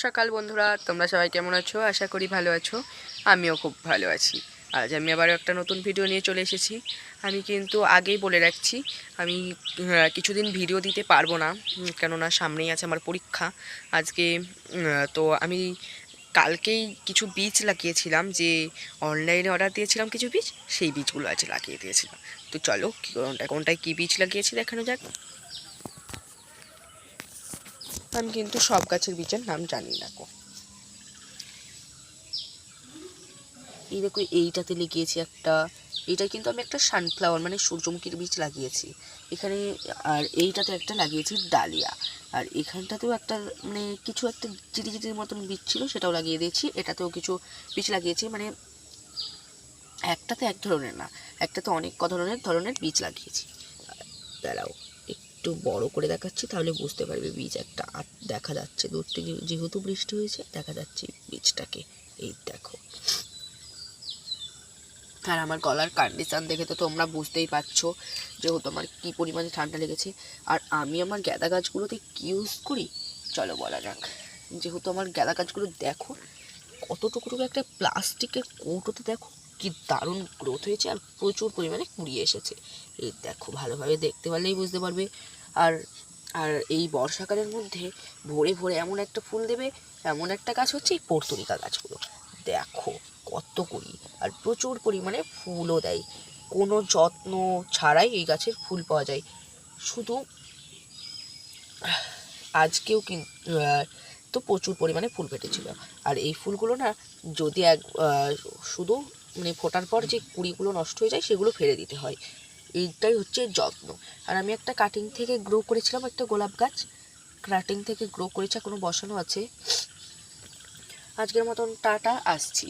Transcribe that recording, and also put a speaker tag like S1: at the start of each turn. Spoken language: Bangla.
S1: সকাল বন্ধুরা, তোমরা সবাই কেমন আছো? আশা করি ভালো আছো। আমিও খুব ভালো আছি। আজ আমি আবার একটা নতুন ভিডিও নিয়ে চলে এসেছি। আমি কিন্তু আগেই বলে রাখছি, আমি কিছুদিন ভিডিও দিতে পারবো না, কেননা সামনেই আছে আমার পরীক্ষা আজকে। তো আমি কালকেই কিছু বীজ লাগিয়েছিলাম, যে অনলাইনে অর্ডার দিয়েছিলাম কিছু বীজ, সেই বীজগুলো আজ লাগিয়ে দিয়েছিলাম। তো চলো কোনটায় কী বীজ লাগিয়েছি দেখানো যাক। আমি কিন্তু সব গাছের বীজের নাম জানি না গো। এই দেখো, এইটাতে লাগিয়েছি একটা, এইটা কিন্তু আমি একটা সানফ্লাওয়ার মানে সূর্যমুখীর বীজ লাগিয়েছি এখানে। আর এইটাতে একটা লাগিয়েছি ডালিয়া। আর এখানটাতেও একটা মানে কিছু একটা চিটি চিটির মতন বীজ ছিল, সেটাও লাগিয়ে দিয়েছি। এটাতেও কিছু বীজ লাগিয়েছি, মানে একটাতে এক ধরনের না, একটাতে অনেক ধরনের বীজ লাগিয়েছি। দাঁড়াও একটু বড় করে দেখাচ্ছি, তাহলে বুঝতে পারবে বীজ একটা দেখা যাচ্ছে দূর থেকে, যেহেতু বৃষ্টি হয়েছে দেখা যাচ্ছে বীজটাকে। এই দেখো। আর আমার গলার কন্ডিশন দেখে তো তোমরা বুঝতেই পারছো যেহেতু আমার কী পরিমাণে ঠান্ডা লেগেছে। আর আমি আমার গাঁদা গাছগুলোতে কী ইউজ করি চলো বলা যাক। যেহেতু আমার গাঁদা গাছগুলো দেখো কতটুকু একটা প্লাস্টিকের কৌটোতে, দেখো কি দারুণ গ্রোথ হয়েছে আর প্রচুর পরিমাণে কুড়িয়ে এসেছে। এই দেখো, ভালোভাবে দেখতে পারলেই বুঝতে পারবে। আর আর এই বর্ষাকালের মধ্যে ভোরে ভোরে এমন একটা ফুল দেবে, এমন একটা গাছ হচ্ছে এই পর্তুলিকা গাছগুলো। দেখো কত কুড়ি, আর প্রচুর পরিমাণে ফুলও দেয়, কোনো যত্ন ছাড়াই এই গাছের ফুল পাওয়া যায়। শুধু আজকেও কিন্তু তো প্রচুর পরিমাণে ফুল ফেটেছিল। আর এই ফুলগুলো না, যদি শুধু মানে ফোটার পর যে কুড়িগুলো নষ্ট হয়ে যায় সেগুলো ফেলে দিতে হয়, এইটাই হচ্ছে যত্ন। আর আমি একটা কাটিং থেকে গ্রো করেছিলাম একটা গোলাপ গাছ, কাটিং থেকে গ্রো করেছে, এখনো বসানো আছে। আজকের মতন টাটা, আসছি।